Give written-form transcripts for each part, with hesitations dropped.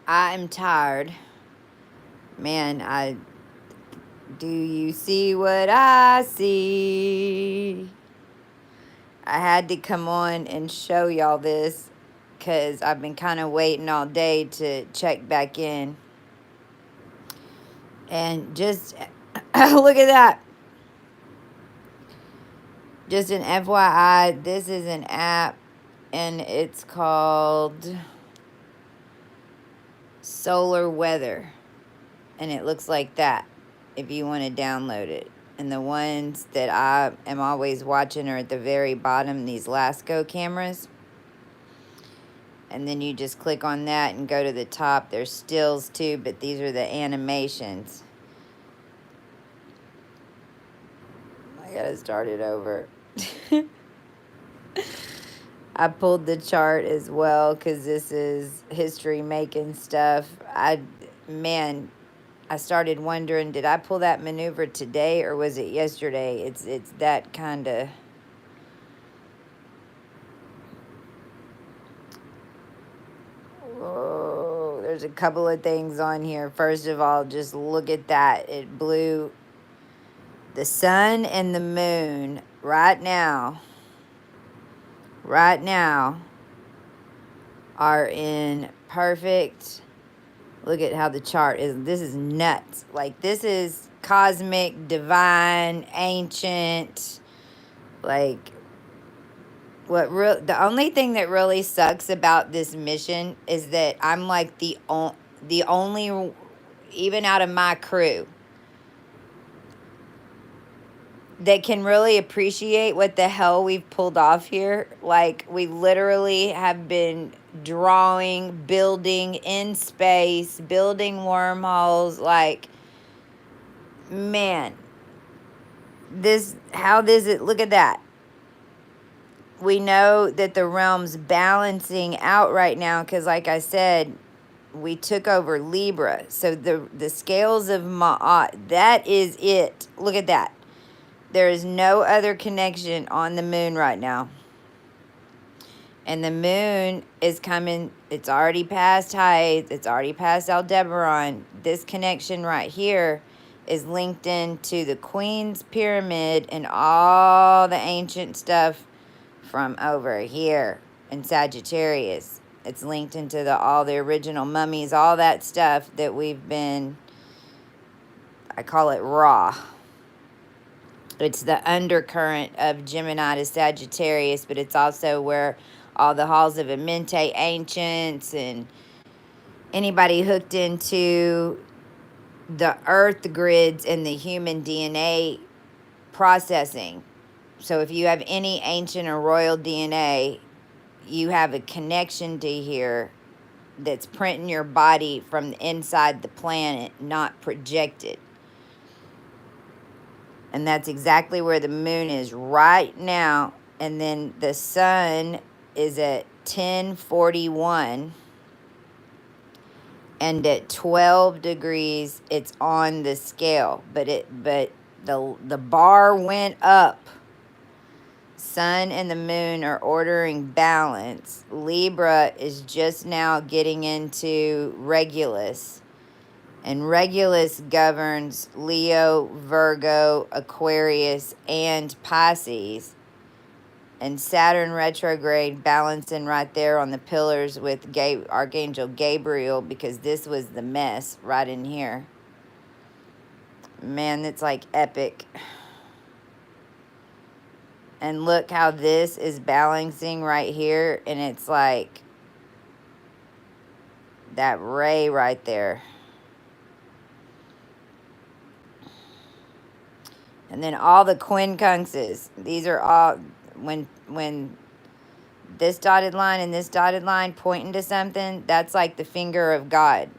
I'm tired. Man, do you see what I see? I had to come on and show y'all this because I've been kind of waiting all day to check back in. And just look at that. Just an FYI, this is an app and it's called Solar Weather. And it looks like that if you want to download it. And the ones that I am always watching are at the very bottom, these LASCO cameras. And then you just click on that and go to the top. There's stills too, but these are the animations. I gotta start it over. I pulled the chart as well because this is history making stuff. Man, I started wondering, did I pull that maneuver today or was it yesterday? It's that kind of. Whoa, there's a couple of things on here. First of all, just look at that. It blew the sun and the moon right now are in perfect. Look at how the chart is. This is nuts. Like, this is cosmic, divine, ancient. Like, the only thing that really sucks about this mission is that I'm like the only, even out of my crew, that can really appreciate what the hell we've pulled off here. Like, we literally have been drawing, building in space, building wormholes. Like, man, look at that. We know that the realm's balancing out right now because, like I said, we took over Libra. So the scales of Ma'at, that is it. Look at that. There is no other connection on the moon right now. And the moon is coming. It's already past Hythe. It's already past Aldebaran. This connection right here is linked into the Queen's Pyramid and all the ancient stuff from over here in Sagittarius. It's linked into all the original mummies, all that stuff that we've been, I call it raw. It's the undercurrent of Gemini to Sagittarius, but it's also where all the halls of Amenti ancients and anybody hooked into the earth grids and the human DNA processing. So if you have any ancient or royal DNA, you have a connection to here that's printing your body from inside the planet, not projected. And that's exactly where the moon is right now. And then the sun is at 1041. And at 12 degrees, it's on the scale. But the bar went up. Sun and the moon are ordering balance. Libra is just now getting into Regulus. And Regulus governs Leo, Virgo, Aquarius, and Pisces. And Saturn retrograde balancing right there on the pillars with Archangel Gabriel, because this was the mess right in here. Man, it's like epic. And look how this is balancing right here. And it's like that ray right there. And then all the quincunxes. These are all, when this dotted line and this dotted line pointing to something, that's like the finger of God.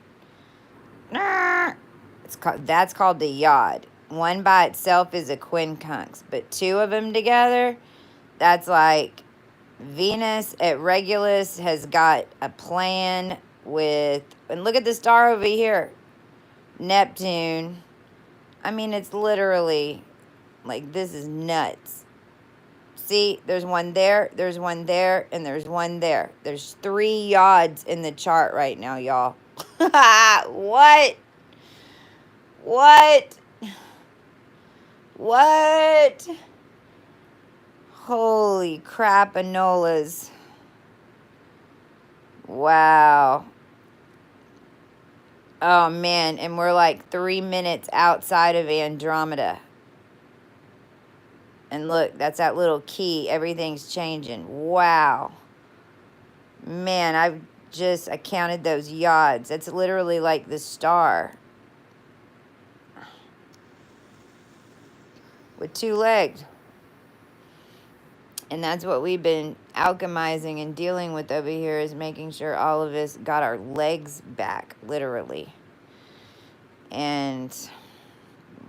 That's called the yod. One by itself is a quincunx, but two of them together, that's like Venus at Regulus has got a plan with, and look at the star over here, Neptune. I mean, it's literally like, this is nuts. See, there's one there, there's one there, and there's one there. There's 3 yods in the chart right now, y'all. What? What? What? Holy crap, Anolas. Wow. Oh, man. And we're like 3 minutes outside of Andromeda. And look, that's that little key. Everything's changing. Wow. Man, I counted those yods. That's literally like the star. With 2 legs. And that's what we've been alchemizing and dealing with over here, is making sure all of us got our legs back, literally. And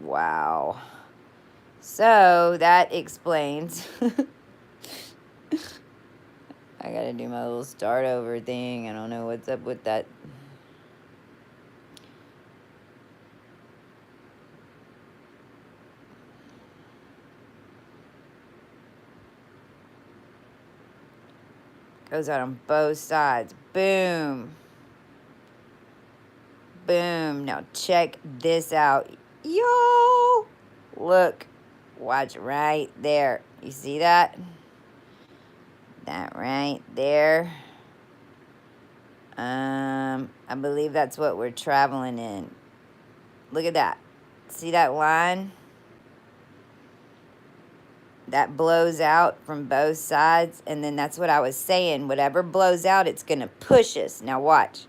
wow. So that explains. I gotta do my little start over thing. I don't know what's up with that. Goes out on both sides. Boom. Boom. Now check this out. Yo! Look. Watch right there. You see that? That right there. I believe that's what we're traveling in. Look at that. See that line? That blows out from both sides. And then that's what I was saying. Whatever blows out, it's going to push us. Now watch.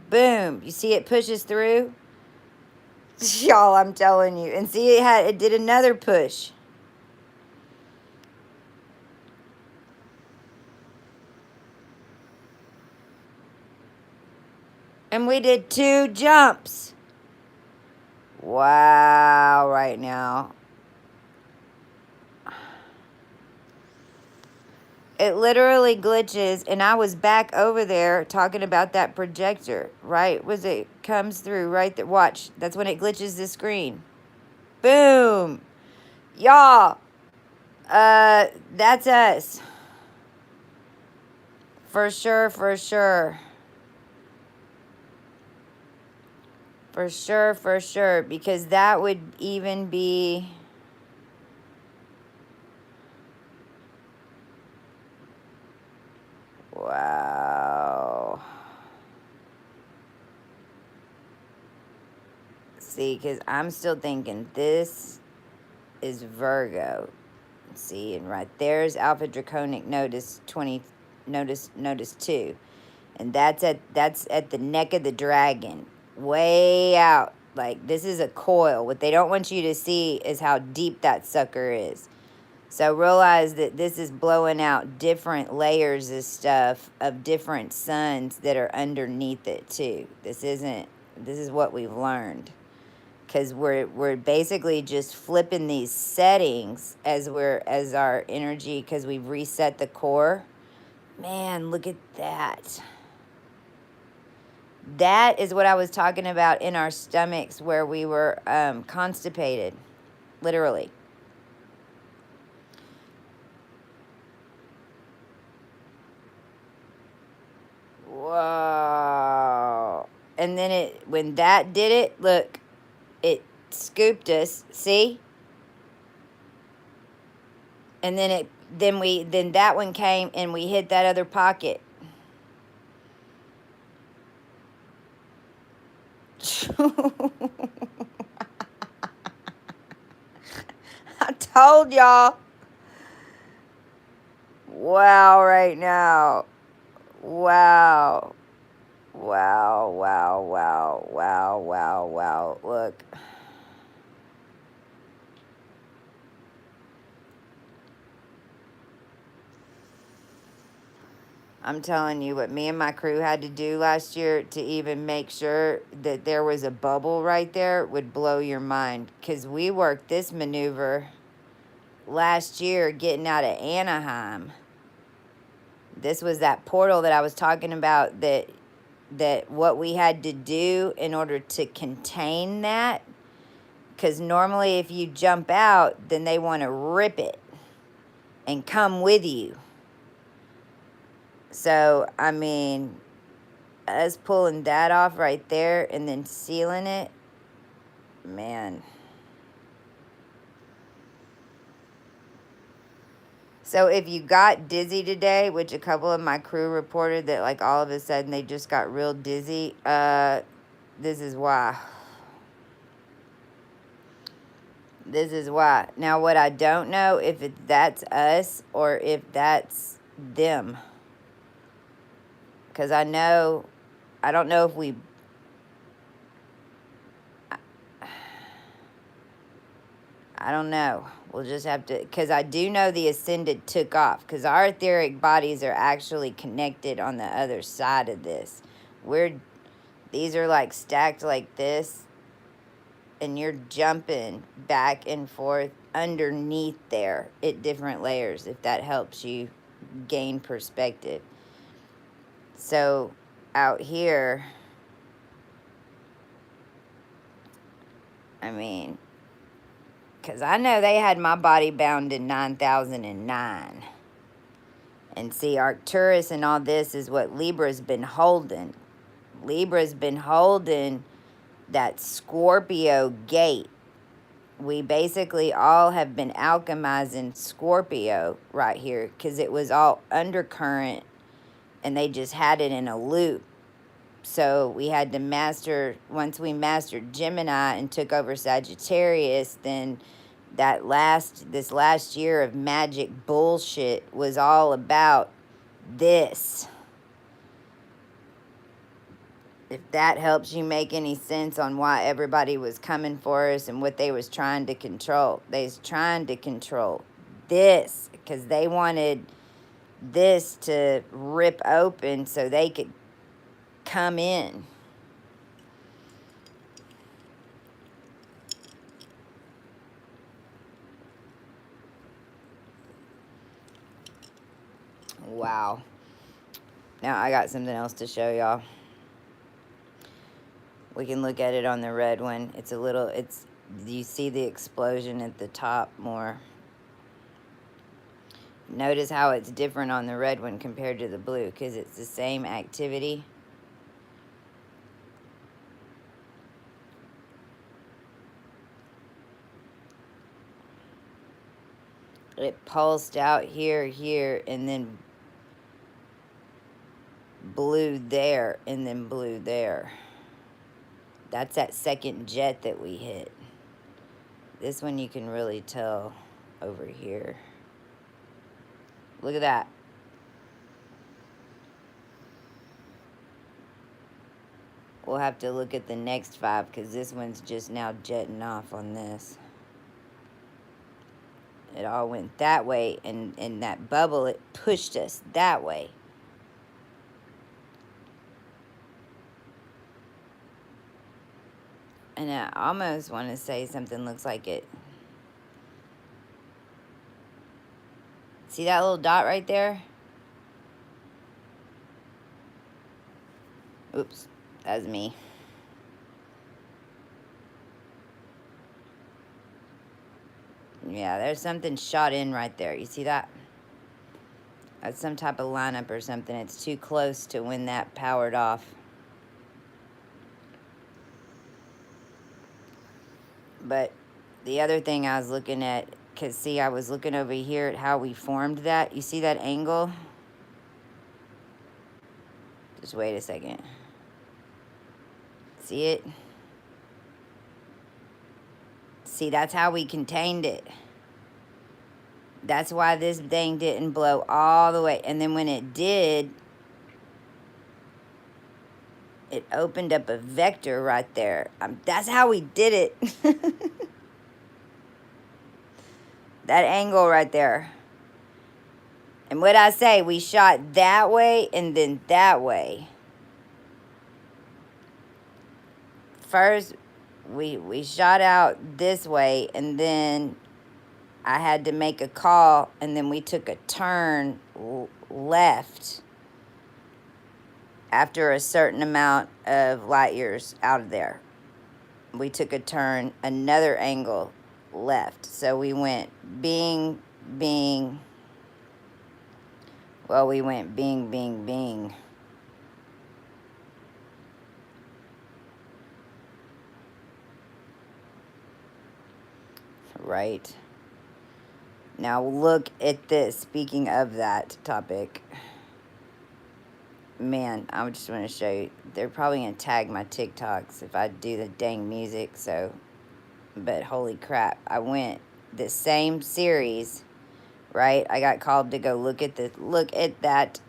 Boom. You see it pushes through? Y'all, I'm telling you. And see, it did another push. And we did 2 jumps. Wow, right now. It literally glitches, and I was back over there talking about that projector, right? It comes through right there. Watch, that's when it glitches the screen. Boom. Y'all, that's us. For sure, for sure. For sure, for sure. Because that would even be... Wow. See, because I'm still thinking this is Virgo. See, and right there's Alpha Draconic Notice 20, Notice 2. And that's at the neck of the dragon. Way out. Like, this is a coil. What they don't want you to see is how deep that sucker is. So realize that this is blowing out different layers of stuff of different suns that are underneath it too. This is what we've learned. Because we're basically just flipping these settings as our energy, because we've reset the core. Man, look at that. That is what I was talking about in our stomachs, where we were constipated, literally. Whoa. And then when that did it, look, it scooped us, see? And then then that one came and we hit that other pocket. I told y'all. Wow, right now. Wow. Wow, wow, wow, wow, wow, wow. Look. I'm telling you what me and my crew had to do last year to even make sure that there was a bubble right there would blow your mind. Because we worked this maneuver last year getting out of Anaheim. This was that portal that I was talking about, that what we had to do in order to contain that. Because normally if you jump out, then they want to rip it. and come with you. So, I mean, us pulling that off right there and then sealing it, man. So if you got dizzy today, which a couple of my crew reported that like all of a sudden they just got real dizzy, this is why. This is why. Now what I don't know if that's us or if that's them. Because I don't know if we, I don't know. We'll just have to, because I do know the Ascended took off, because our etheric bodies are actually connected on the other side of this. These are like stacked like this, and you're jumping back and forth underneath there at different layers, if that helps you gain perspective. So out here, I mean, because I know they had my body bound in 9009. And see, Arcturus and all this is what Libra's been holding. Libra's been holding that Scorpio gate. We basically all have been alchemizing Scorpio right here because it was all undercurrent and they just had it in a loop. So we had to master, once we mastered Gemini and took over Sagittarius, then this last year of magic bullshit was all about this. If that helps you make any sense on why everybody was coming for us and what they was trying to control. They was trying to control this because they wanted this to rip open so they could come in. Wow. Now I got something else to show y'all. We can look at it on the red one. You see the explosion at the top more. Notice how it's different on the red one compared to the blue because it's the same activity. It pulsed out here, and then blew there, and then blew there. That's that second jet that we hit. This one you can really tell over here. Look at that. We'll have to look at the next 5 because this one's just now jetting off on this. It all went that way, and that bubble, it pushed us that way. And I almost want to say something looks like it. See that little dot right there? Oops, that was me. Yeah, there's something shot in right there. You see that? That's some type of lineup or something. It's too close to when that powered off. But the other thing I was looking at, because see, I was looking over here at how we formed that. You see that angle? Just wait a second. See it? See, that's how we contained it. That's why this thing didn't blow all the way. And then when it did, it opened up a vector right there. That's how we did it. That angle right there. And what I say, we shot that way and then that way. First, we shot out this way, and then I had to make a call, and then we took a turn left after a certain amount of light years out of there. We took a turn, another angle left. So we went bing, bing, Well, we went bing, bing, bing. Right. Now look at this. Speaking of that topic, man, I just want to show you. They're probably going to tag my TikToks if I do the dang music. So, but holy crap. I went the same series, right? I got called to go look at that.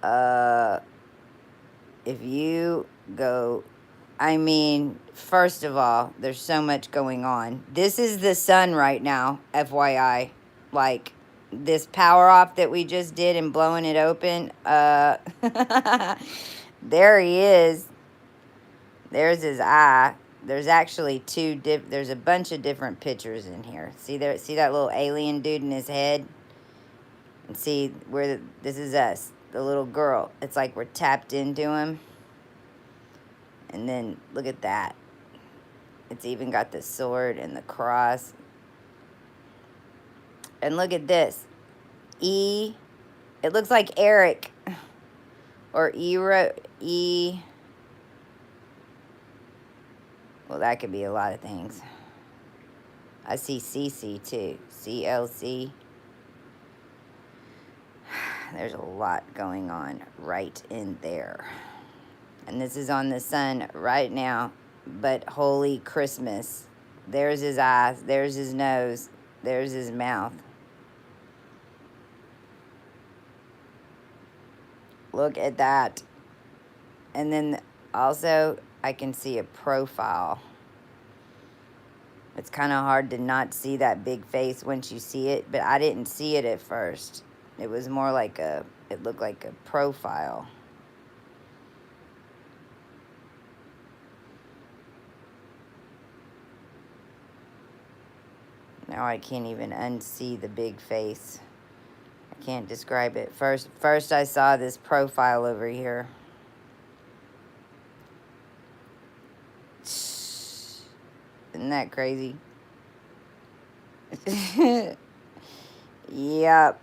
uh, if you go, I mean, first of all, there's so much going on. This is the sun right now, FYI. Like, this power off that we just did and blowing it open. There he is. There's his eye. There's actually there's a bunch of different pictures in here. See that little alien dude in his head? And see where this is us, the little girl. It's like we're tapped into him. And then look at that. It's even got the sword and the cross. And look at this. E. It looks like Eric. Or E. Well, that could be a lot of things. I see CC too. CLC. There's a lot going on right in there. And this is on the sun right now. But holy Christmas. There's his eyes. There's his nose. There's his mouth. Look at that. And then also, I can see a profile. It's kind of hard to not see that big face once you see it, but I didn't see it at first. It was more like it looked like a profile. Now I can't even unsee the big face. I can't describe it. First I saw this profile over here. Isn't that crazy? Yep.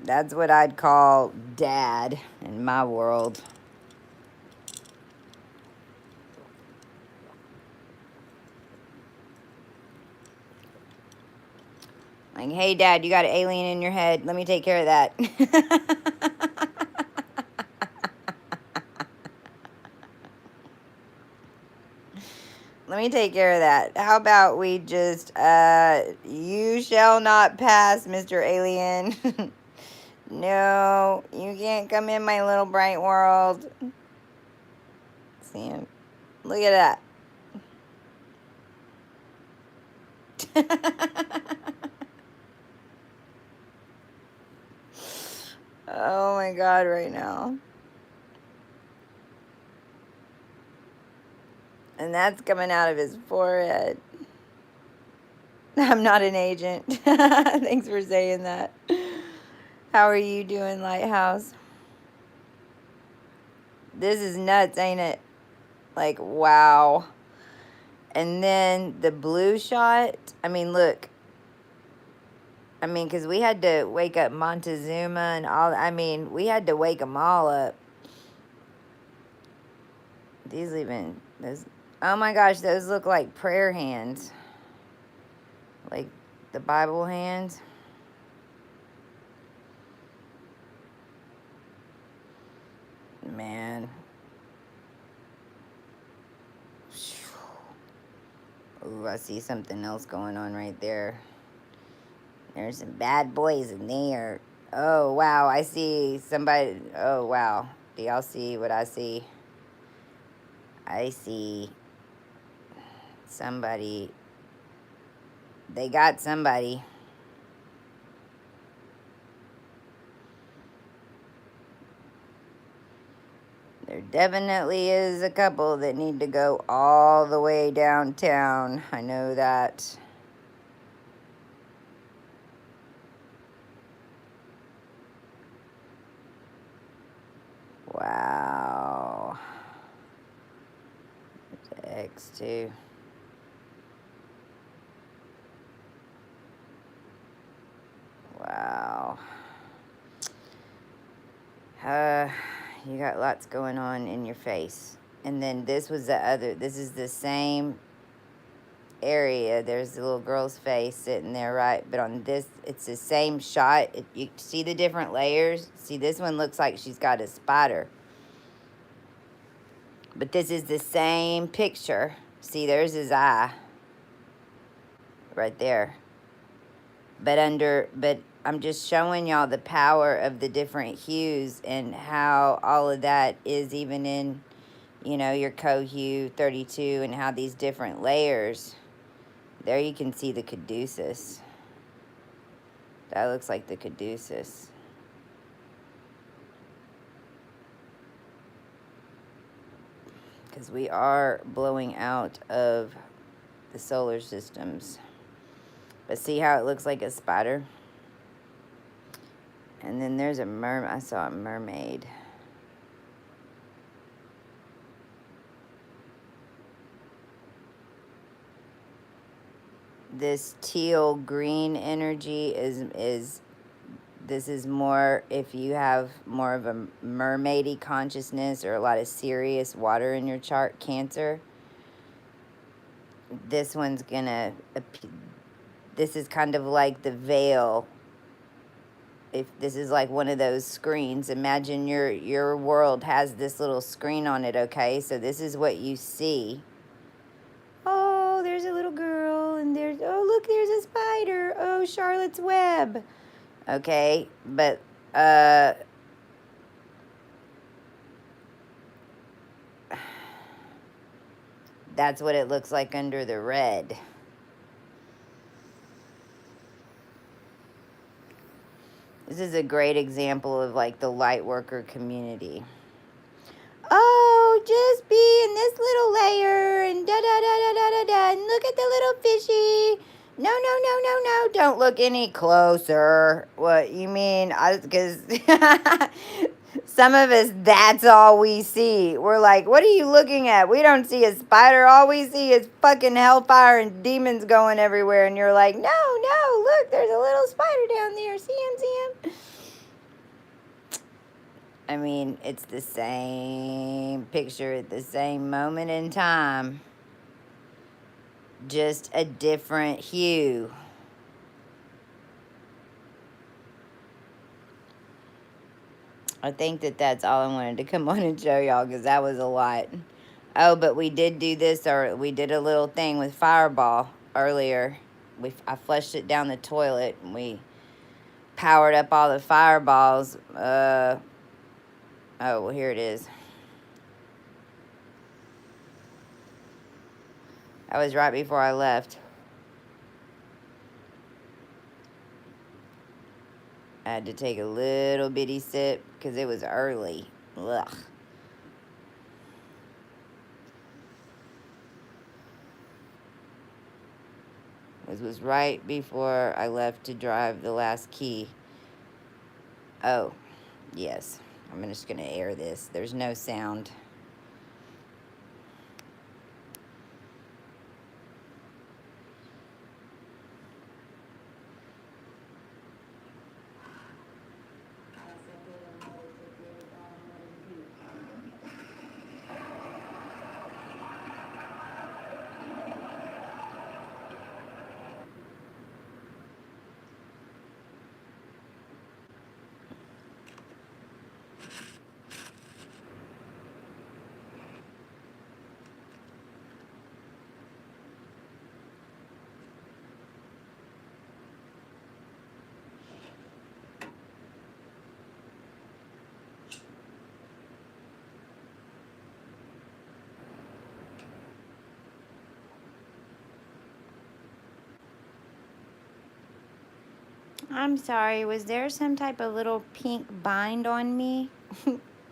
That's what I'd call dad in my world. Like, hey, Dad, you got an alien in your head. Let me take care of that. Let me take care of that. How about we just, you shall not pass, Mr. Alien. No, you can't come in my little bright world. See him? Look at that. Oh my God, right now. And that's coming out of his forehead. I'm not an agent. Thanks for saying that. How are you doing, Lighthouse? This is nuts, ain't it? Like, wow. And then the blue shot. I mean, look. I mean, because we had to wake up Montezuma and all. I mean, we had to wake them all up. These even, those, oh my gosh, those look like prayer hands. Like the Bible hands. Man. Ooh, I see something else going on right there. There's some bad boys in there. Oh, wow, I see somebody. Oh, wow. Do y'all see what I see? I see somebody. They got somebody. There definitely is a couple that need to go all the way downtown. I know that. Wow. There's X2. Uh, you got lots going on in your face. And then this was the other, this is the same area. There's the little girl's face sitting there, right? But on this, it's the same shot. You see the different layers? See, this one looks like she's got a spider. But this is the same picture. See, there's his eye right there. But I'm just showing y'all the power of the different hues and how all of that is even in, you know, your Cohue 32 and how these different layers. There you can see the caduceus. That looks like the caduceus. Because we are blowing out of the solar systems. But see how it looks like a spider? And then there's a I saw a mermaid. This teal green energy is this is more if you have more of a mermaidy consciousness or a lot of serious water in your chart, Cancer. This one's gonna, this is kind of like the veil. If this is like one of those screens, imagine your world has this little screen on it, okay? So this is what you see. Oh, there's a little girl, and there's, oh, look, there's a spider. Oh, Charlotte's Web. Okay, but, that's what it looks like under the red. This is a great example of like the light worker community. Oh, just be in this little layer and da da da da da da da. And look at the little fishy. No, no, no, no, no. Don't look any closer. What you mean? Because some of us, that's all we see. We're like, what are you looking at? We don't see a spider. All we see is fucking hellfire and demons going everywhere. And you're like, no, no, look, there's a little spider down there. See him, see him? I mean, it's the same picture at the same moment in time. Just a different hue. I think that's all I wanted to come on and show y'all because that was a lot. Oh, but we did do this, or we did a little thing with Fireball earlier. I flushed it down the toilet and we powered up all the fireballs. Oh, well, here it is. That was right before I left. I had to take a little bitty sip because it was early. Ugh. This was right before I left to drive the last key. Oh, yes. I'm just going to air this. There's no sound. I'm sorry, was there some type of little pink bind on me?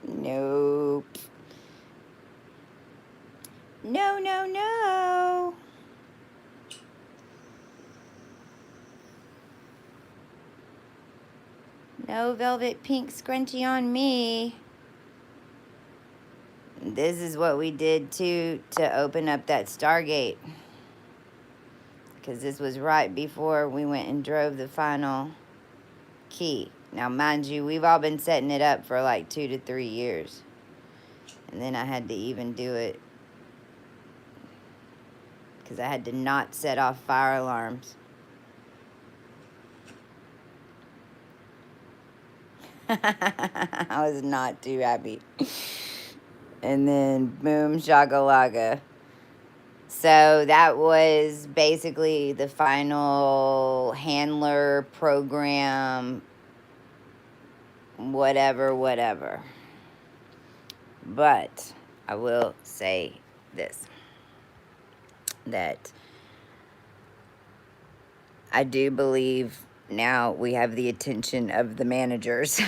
Nope. No, no, no. No velvet pink scrunchie on me. This is what we did to open up that Stargate. Because this was right before we went and drove the final key. Now, mind you, we've all been setting it up for like 2 to 3 years. And then I had to even do it because I had to not set off fire alarms. I was not too happy. And then boom, shakalaka. So that was basically the final handler program, whatever. But I will say this, that I do believe now we have the attention of the managers.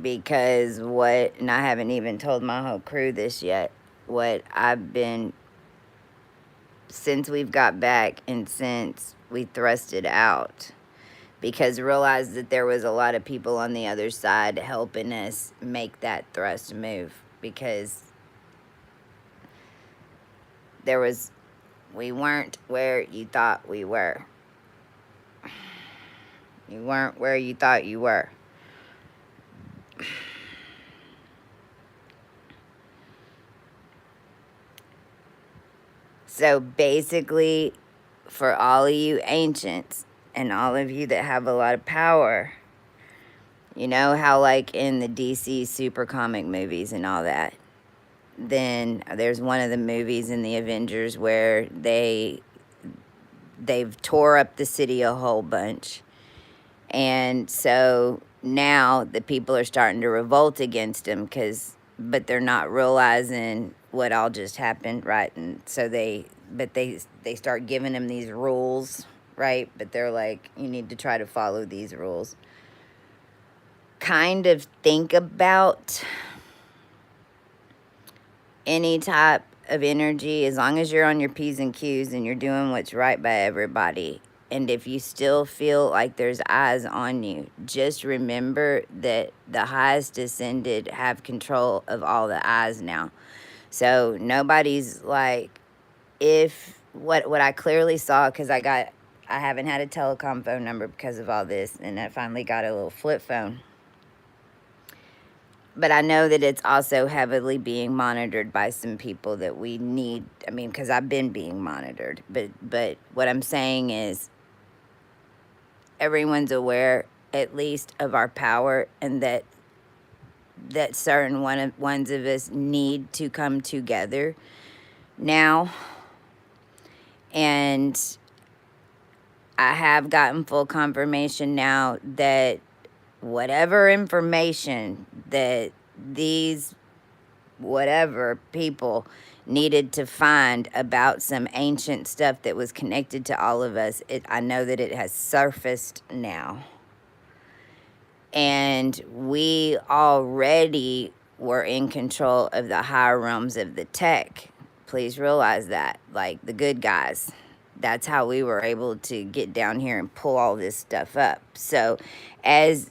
Because and I haven't even told my whole crew this yet, what I've been, since we've got back and since we thrusted out, because realized that there was a lot of people on the other side helping us make that thrust move, because we weren't where you thought we were. You weren't where you thought you were. So basically, for all of you ancients and all of you that have a lot of power, you know how like in the DC super comic movies and all that, then there's one of the movies in the Avengers where they've tore up the city a whole bunch. And so now the people are starting to revolt against them, but they're not realizing what all just happened, right? And so they start giving them these rules, right? But they're like, you need to try to follow these rules. Kind of think about any type of energy, as long as you're on your P's and Q's and you're doing what's right by everybody. And if you still feel like there's eyes on you, just remember that the highest ascended have control of all the eyes now. So nobody's like, what I clearly saw, because I haven't had a telecom phone number because of all this, and I finally got a little flip phone. But I know that it's also heavily being monitored by some people that we need. I mean, because I've been being monitored. But what I'm saying is, everyone's aware, at least, of our power, and that certain ones of us need to come together now. And I have gotten full confirmation now that whatever information that these whatever people needed to find about some ancient stuff that was connected to all of us, I know that it has surfaced now. And we already were in control of the higher realms of the tech. Please realize that, like the good guys. That's how we were able to get down here and pull all this stuff up. So as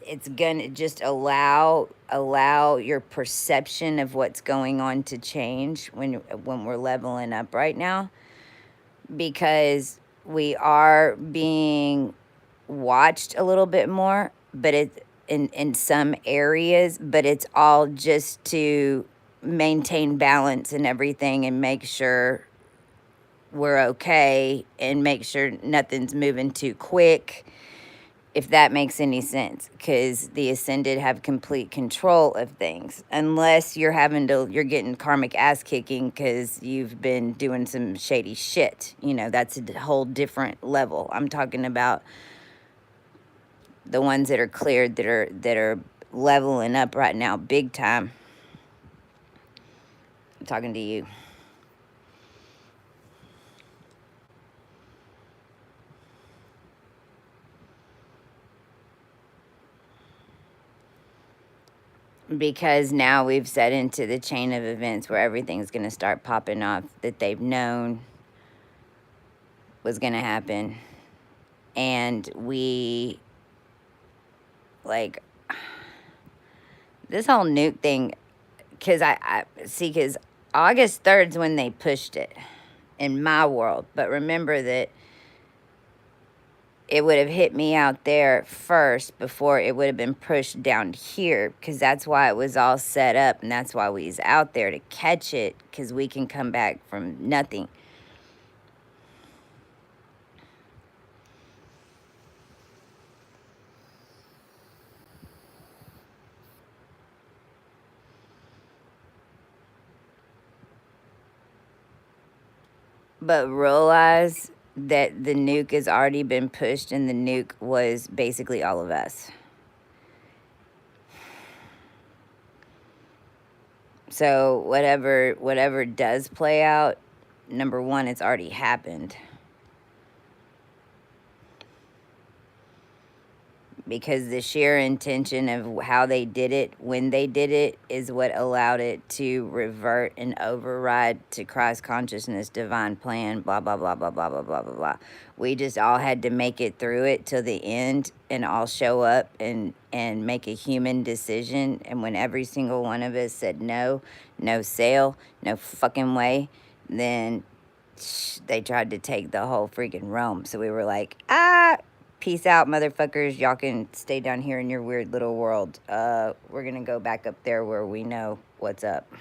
it's gonna just allow your perception of what's going on to change when we're leveling up right now, because we are being watched a little bit more, but in some areas, but it's all just to maintain balance and everything, and make sure we're okay, and make sure nothing's moving too quick, if that makes any sense, because the ascended have complete control of things, unless you're getting karmic ass kicking because you've been doing some shady shit. That's a whole different level. I'm talking about the ones that are cleared, that are leveling up right now big time. I'm talking to you. Because now we've set into the chain of events where everything's going to start popping off that they've known was going to happen. And we, like, this whole nuke thing, because because August 3rd is when they pushed it in my world. But remember that it would have hit me out there first before it would have been pushed down here, because that's why it was all set up, and that's why we was out there to catch it, because we can come back from nothing. But realize that the nuke has already been pushed, and the nuke was basically all of us. So whatever does play out, number one, it's already happened. Because the sheer intention of how they did it, when they did it, is what allowed it to revert and override to Christ consciousness, divine plan, blah, blah, blah, blah, blah, blah, blah, blah, blah. We just all had to make it through it till the end and all show up and make a human decision. And when every single one of us said no, no sale, no fucking way, then they tried to take the whole freaking realm. So we were like, peace out, motherfuckers. Y'all can stay down here in your weird little world. We're gonna go back up there where we know what's up.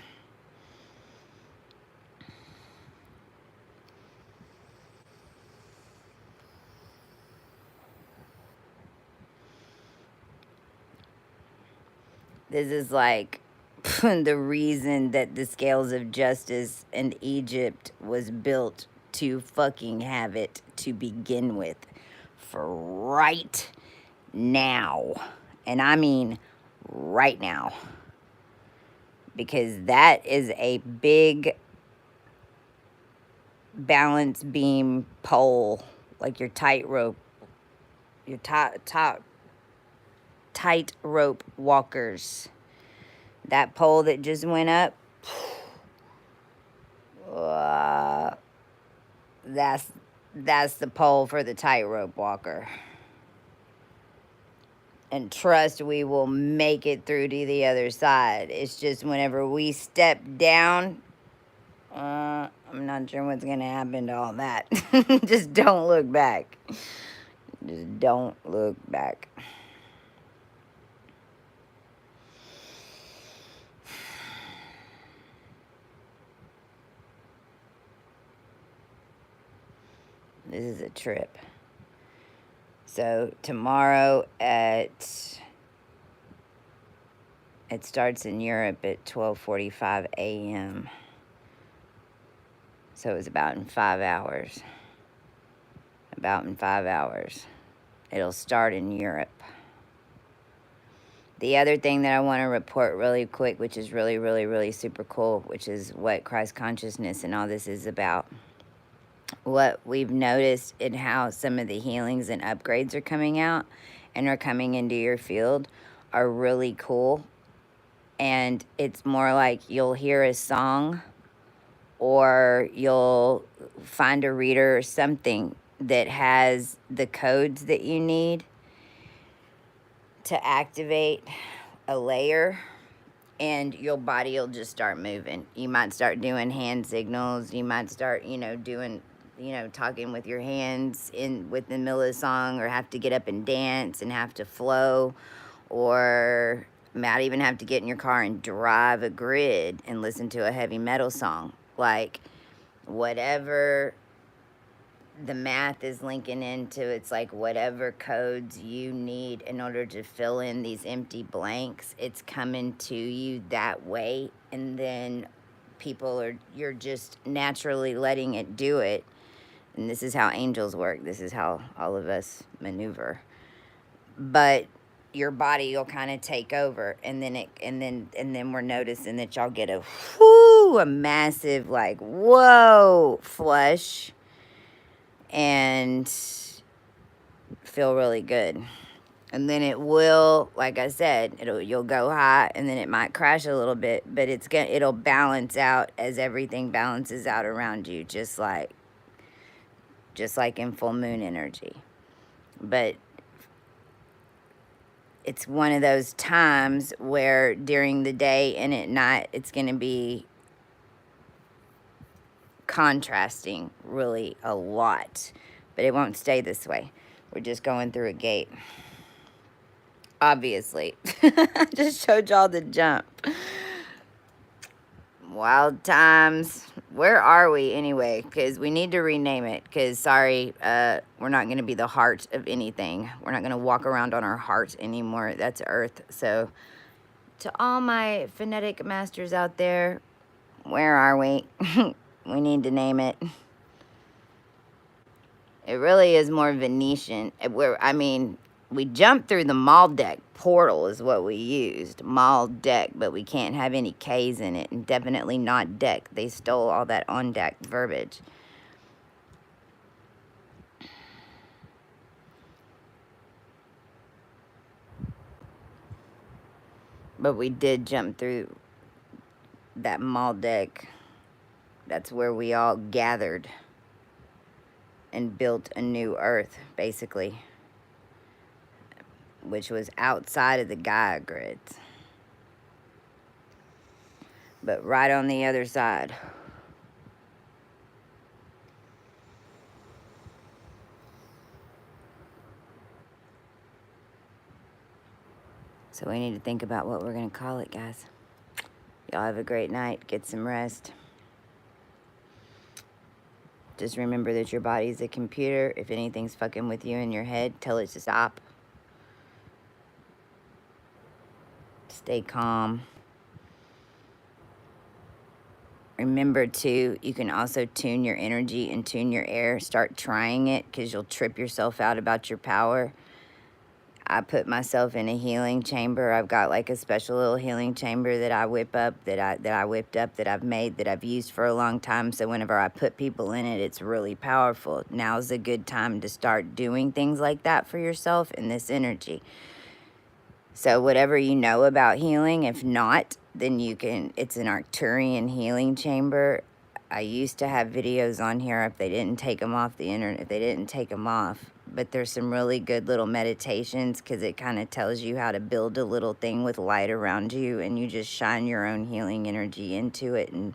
This is like the reason that the scales of justice in Egypt was built to fucking have it to begin with. For right now. And I mean right now. Because that is a big balance beam pole, like your tightrope, your tightrope walkers. That pole that just went up, that's the pole for the tightrope walker. And trust, we will make it through to the other side. It's just whenever we step down, I'm not sure what's going to happen to all that. Just don't look back. Just don't look back. This is a trip. So tomorrow it starts in Europe at 12:45 a.m. So it's about in 5 hours. About in 5 hours. It'll start in Europe. The other thing that I want to report really quick, which is really, really, really super cool, which is what Christ consciousness and all this is about. What we've noticed in how some of the healings and upgrades are coming out and are coming into your field are really cool. And it's more like you'll hear a song or you'll find a reader or something that has the codes that you need to activate a layer, and your body will just start moving. You might start doing hand signals. You might start, doing, talking with your hands with the middle of the song, or have to get up and dance and have to flow, or might even have to get in your car and drive a grid and listen to a heavy metal song. Like, whatever the math is linking into, it's like whatever codes you need in order to fill in these empty blanks, it's coming to you that way. And then you're just naturally letting it do it. And this is how angels work. This is how all of us maneuver. But your body will kind of take over, and then we're noticing that y'all get a massive, like, whoa flush, and feel really good. And then it will, like I said, you'll go high, and then it might crash a little bit, but it'll balance out as everything balances out around you, just like in full moon energy. But it's one of those times where during the day and at night, it's going to be contrasting really a lot, but it won't stay this way. We're just going through a gate. Obviously. I just showed y'all the jump. Wild times. Where are we anyway? Because we need to rename it. Because, sorry, we're not going to be the heart of anything. We're not going to walk around on our heart anymore. That's Earth. So, to all my phonetic masters out there, where are we? We need to name it. It really is more Venetian. We jumped through the Maldek portal is what we used. Maldek, but we can't have any K's in it. And definitely not deck. They stole all that on deck verbiage. But we did jump through that Maldek. That's where we all gathered and built a new Earth, basically. Which was outside of the Gaia grids. But right on the other side. So we need to think about what we're going to call it, guys. Y'all have a great night. Get some rest. Just remember that your body's a computer. If anything's fucking with you in your head, tell it to stop. Stay calm. Remember, too, you can also tune your energy and tune your air. Start trying it because you'll trip yourself out about your power. I put myself in a healing chamber. I've got like a special little healing chamber that I whip up, that I've made, that I've used for a long time. So whenever I put people in it, it's really powerful. Now's a good time to start doing things like that for yourself in this energy. So whatever you know about healing, if not, then you can, it's an Arcturian healing chamber. I used to have videos on here if they didn't take them off the internet, if they didn't take them off. But there's some really good little meditations because it kind of tells you how to build a little thing with light around you, and you just shine your own healing energy into it. And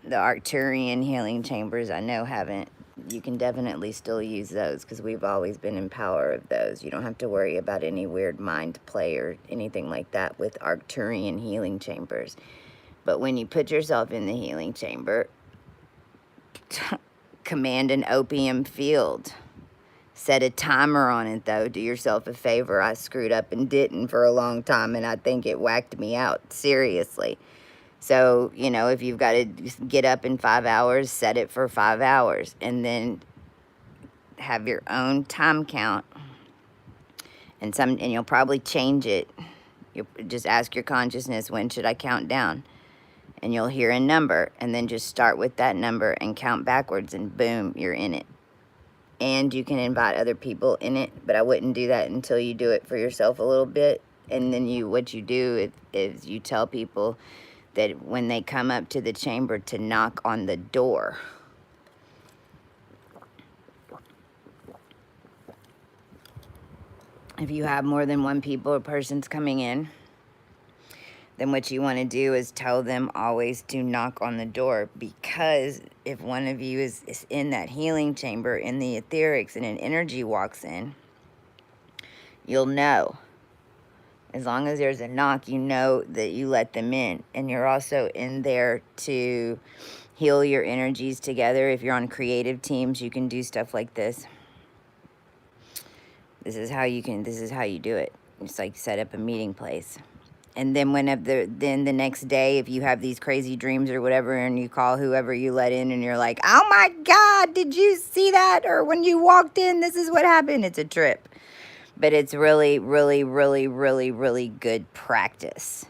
the Arcturian healing chambers, I know haven't. You can definitely still use those because we've always been in power of those. You don't have to worry about any weird mind play or anything like that with Arcturian healing chambers. But when you put yourself in the healing chamber, command an opium field. Set a timer on it, though. Do yourself a favor. I screwed up and didn't for a long time, and I think it whacked me out. Seriously. So, you know, if you've got to get up in 5 hours, set it for 5 hours. And then have your own time count. And you'll probably change it. You'll just ask your consciousness, when should I count down? And you'll hear a number. And then just start with that number and count backwards, and boom, you're in it. And you can invite other people in it, but I wouldn't do that until you do it for yourself a little bit. And then what you do is you tell people that when they come up to the chamber to knock on the door. If you have more than one people or persons coming in, then what you want to do is tell them always to knock on the door, because if one of you is in that healing chamber in the etherics and an energy walks in, you'll know. As long as there's a knock, you know that you let them in. And you're also in there to heal your energies together. If you're on creative teams, you can do stuff like this. This is how you do it. It's like set up a meeting place. And then then the next day, if you have these crazy dreams or whatever, and you call whoever you let in and you're like, oh my God, did you see that? Or when you walked in, this is what happened. It's a trip. But it's really, really, really, really, really good practice.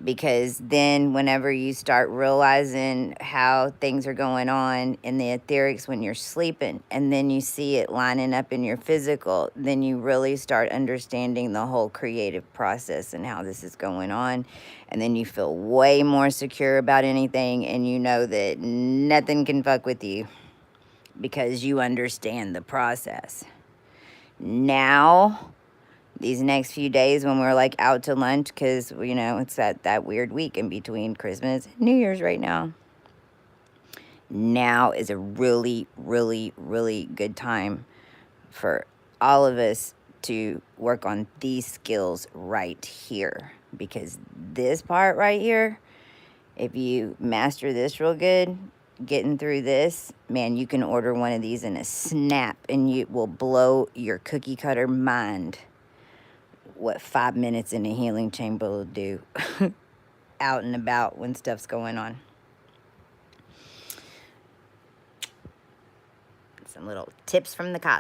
Because then whenever you start realizing how things are going on in the etherics when you're sleeping, and then you see it lining up in your physical, then you really start understanding the whole creative process and how this is going on. And then you feel way more secure about anything, and you know that nothing can fuck with you because you understand the process. Now, these next few days when we're like out to lunch, because, you know, it's that weird week in between Christmas and New Year's right now. Now is a really, really, really good time for all of us to work on these skills right here, because this part right here, if you master this real good, getting through this, man, you can order one of these in a snap and you will blow your cookie cutter mind what 5 minutes in a healing chamber will do out and about when stuff's going on. Some little tips from the cosmos.